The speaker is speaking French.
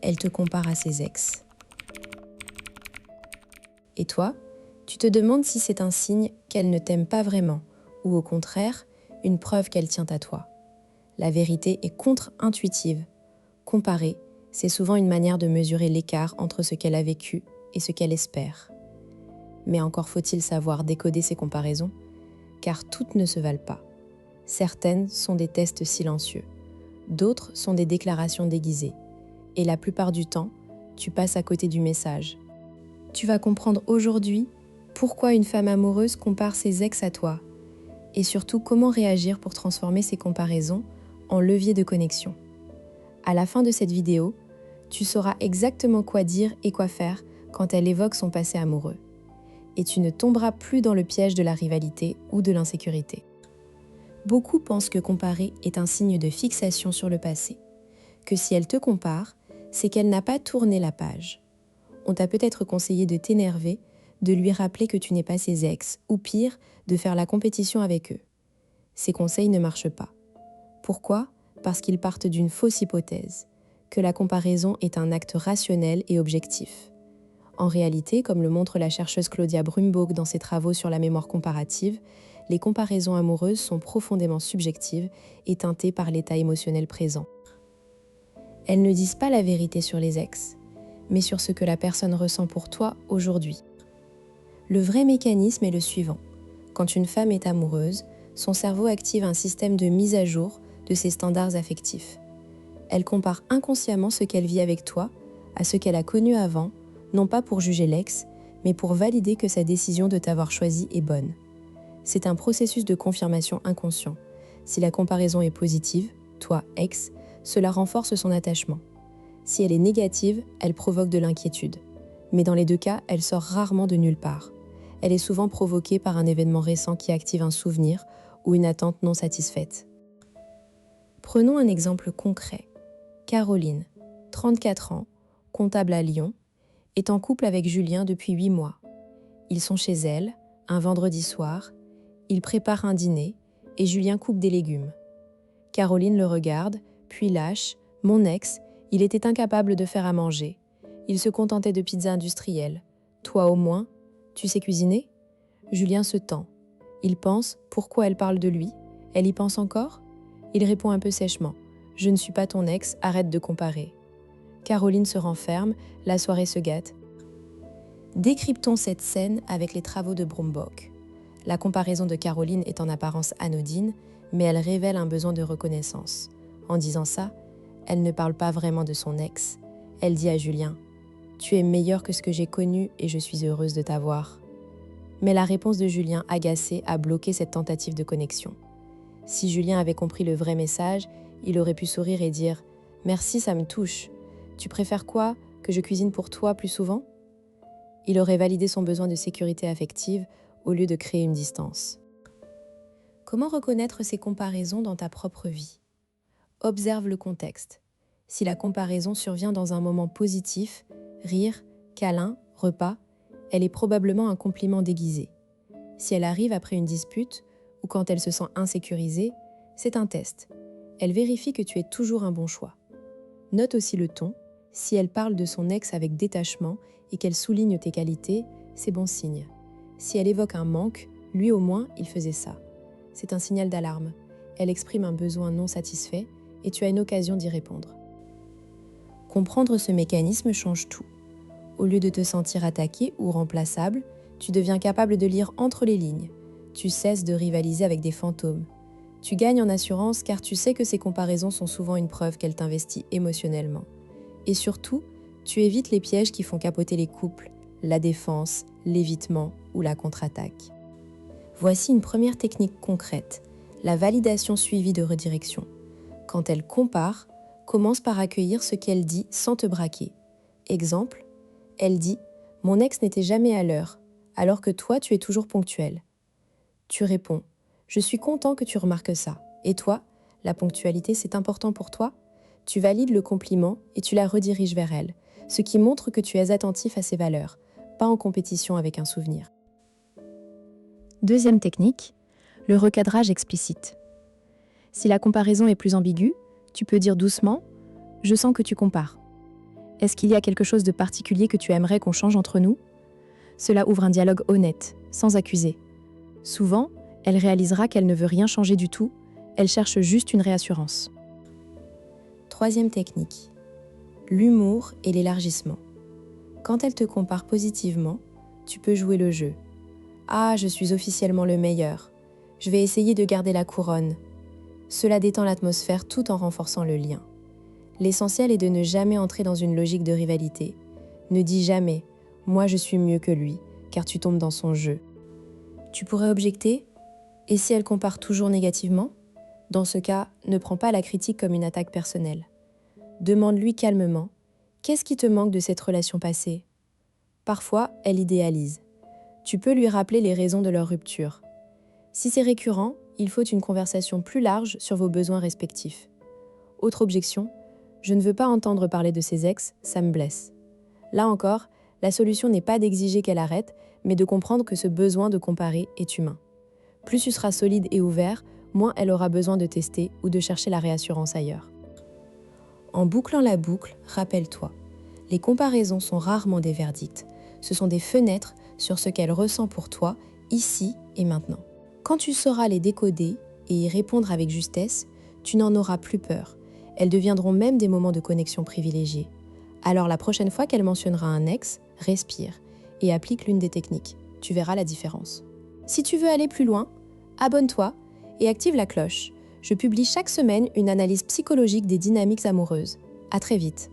elle te compare à ses ex. Et toi, tu te demandes si c'est un signe qu'elle ne t'aime pas vraiment, ou au contraire, une preuve qu'elle tient à toi. La vérité est contre-intuitive. Comparer, c'est souvent une manière de mesurer l'écart entre ce qu'elle a vécu et ce qu'elle espère. Mais encore faut-il savoir décoder ces comparaisons, car toutes ne se valent pas. Certaines sont des tests silencieux, d'autres sont des déclarations déguisées. Et la plupart du temps, tu passes à côté du message. Tu vas comprendre aujourd'hui pourquoi une femme amoureuse compare ses ex à toi, et surtout comment réagir pour transformer ces comparaisons en levier de connexion. À la fin de cette vidéo, tu sauras exactement quoi dire et quoi faire quand elle évoque son passé amoureux. Et tu ne tomberas plus dans le piège de la rivalité ou de l'insécurité. Beaucoup pensent que comparer est un signe de fixation sur le passé, que si elle te compare, c'est qu'elle n'a pas tourné la page. On t'a peut-être conseillé de t'énerver, de lui rappeler que tu n'es pas ses ex, ou pire, de faire la compétition avec eux. Ces conseils ne marchent pas. Pourquoi ? Parce qu'ils partent d'une fausse hypothèse, que la comparaison est un acte rationnel et objectif. En réalité, comme le montre la chercheuse Claudia Brumbaugh dans ses travaux sur la mémoire comparative, les comparaisons amoureuses sont profondément subjectives et teintées par l'état émotionnel présent. Elles ne disent pas la vérité sur les ex, mais sur ce que la personne ressent pour toi aujourd'hui. Le vrai mécanisme est le suivant. Quand une femme est amoureuse, son cerveau active un système de mise à jour de ses standards affectifs. Elle compare inconsciemment ce qu'elle vit avec toi à ce qu'elle a connu avant, non pas pour juger l'ex, mais pour valider que sa décision de t'avoir choisi est bonne. C'est un processus de confirmation inconscient. Si la comparaison est positive, toi, ex, cela renforce son attachement. Si elle est négative, elle provoque de l'inquiétude. Mais dans les deux cas, elle sort rarement de nulle part. Elle est souvent provoquée par un événement récent qui active un souvenir ou une attente non satisfaite. Prenons un exemple concret. Caroline, 34 ans, comptable à Lyon, est en couple avec Julien depuis 8 mois. Ils sont chez elle, un vendredi soir, ils préparent un dîner et Julien coupe des légumes. Caroline le regarde, puis lâche « Mon ex, il était incapable de faire à manger. Il se contentait de pizzas industrielles. Toi au moins, tu sais cuisiner ?» Julien se tend. Il pense « Pourquoi elle parle de lui ? Elle y pense encore ?» Il répond un peu sèchement « Je ne suis pas ton ex, arrête de comparer. » Caroline se renferme, la soirée se gâte. Décryptons cette scène avec les travaux de Brumbaugh. La comparaison de Caroline est en apparence anodine, mais elle révèle un besoin de reconnaissance. En disant ça, elle ne parle pas vraiment de son ex. Elle dit à Julien « Tu es meilleur que ce que j'ai connu et je suis heureuse de t'avoir. » Mais la réponse de Julien, agacé, a bloqué cette tentative de connexion. Si Julien avait compris le vrai message, il aurait pu sourire et dire « Merci, ça me touche. Tu préfères quoi ? Que je cuisine pour toi plus souvent ?» Il aurait validé son besoin de sécurité affective au lieu de créer une distance. Comment reconnaître ces comparaisons dans ta propre vie ? Observe le contexte. Si la comparaison survient dans un moment positif, rire, câlin, repas, elle est probablement un compliment déguisé. Si elle arrive après une dispute ou quand elle se sent insécurisée, c'est un test. Elle vérifie que tu es toujours un bon choix. Note aussi le ton. Si elle parle de son ex avec détachement et qu'elle souligne tes qualités, c'est bon signe. Si elle évoque un manque, lui au moins, il faisait ça. C'est un signal d'alarme. Elle exprime un besoin non satisfait et tu as une occasion d'y répondre. Comprendre ce mécanisme change tout. Au lieu de te sentir attaqué ou remplaçable, tu deviens capable de lire entre les lignes. Tu cesses de rivaliser avec des fantômes. Tu gagnes en assurance car tu sais que ces comparaisons sont souvent une preuve qu'elle t'investit émotionnellement. Et surtout, tu évites les pièges qui font capoter les couples, la défense, l'évitement ou la contre-attaque. Voici une première technique concrète, la validation suivie de redirection. Quand elle compare, commence par accueillir ce qu'elle dit sans te braquer. Exemple, elle dit « Mon ex n'était jamais à l'heure, alors que toi tu es toujours ponctuel. » Tu réponds « Je suis content que tu remarques ça. Et toi, la ponctualité c'est important pour toi ?» Tu valides le compliment et tu la rediriges vers elle, ce qui montre que tu es attentif à ses valeurs, pas en compétition avec un souvenir. Deuxième technique, le recadrage explicite. Si la comparaison est plus ambiguë, tu peux dire doucement « Je sens que tu compares ». Est-ce qu'il y a quelque chose de particulier que tu aimerais qu'on change entre nous? Cela ouvre un dialogue honnête, sans accuser. Souvent, elle réalisera qu'elle ne veut rien changer du tout, elle cherche juste une réassurance. Troisième technique, l'humour et l'élargissement. Quand elle te compare positivement, tu peux jouer le jeu. Ah, je suis officiellement le meilleur. Je vais essayer de garder la couronne. Cela détend l'atmosphère tout en renforçant le lien. L'essentiel est de ne jamais entrer dans une logique de rivalité. Ne dis jamais « moi je suis mieux que lui », car tu tombes dans son jeu. Tu pourrais objecter « et si elle compare toujours négativement ?» Dans ce cas, ne prends pas la critique comme une attaque personnelle. Demande-lui calmement « qu'est-ce qui te manque de cette relation passée ?» Parfois, elle idéalise. Tu peux lui rappeler les raisons de leur rupture. Si c'est récurrent, il faut une conversation plus large sur vos besoins respectifs. Autre objection, je ne veux pas entendre parler de ses ex, ça me blesse. Là encore, la solution n'est pas d'exiger qu'elle arrête, mais de comprendre que ce besoin de comparer est humain. Plus tu seras solide et ouvert, moins elle aura besoin de tester ou de chercher la réassurance ailleurs. En bouclant la boucle, rappelle-toi, les comparaisons sont rarement des verdicts, ce sont des fenêtres sur ce qu'elle ressent pour toi, ici et maintenant. Quand tu sauras les décoder et y répondre avec justesse, tu n'en auras plus peur. Elles deviendront même des moments de connexion privilégiés. Alors la prochaine fois qu'elle mentionnera un ex, respire et applique l'une des techniques. Tu verras la différence. Si tu veux aller plus loin, abonne-toi et active la cloche. Je publie chaque semaine une analyse psychologique des dynamiques amoureuses. À très vite.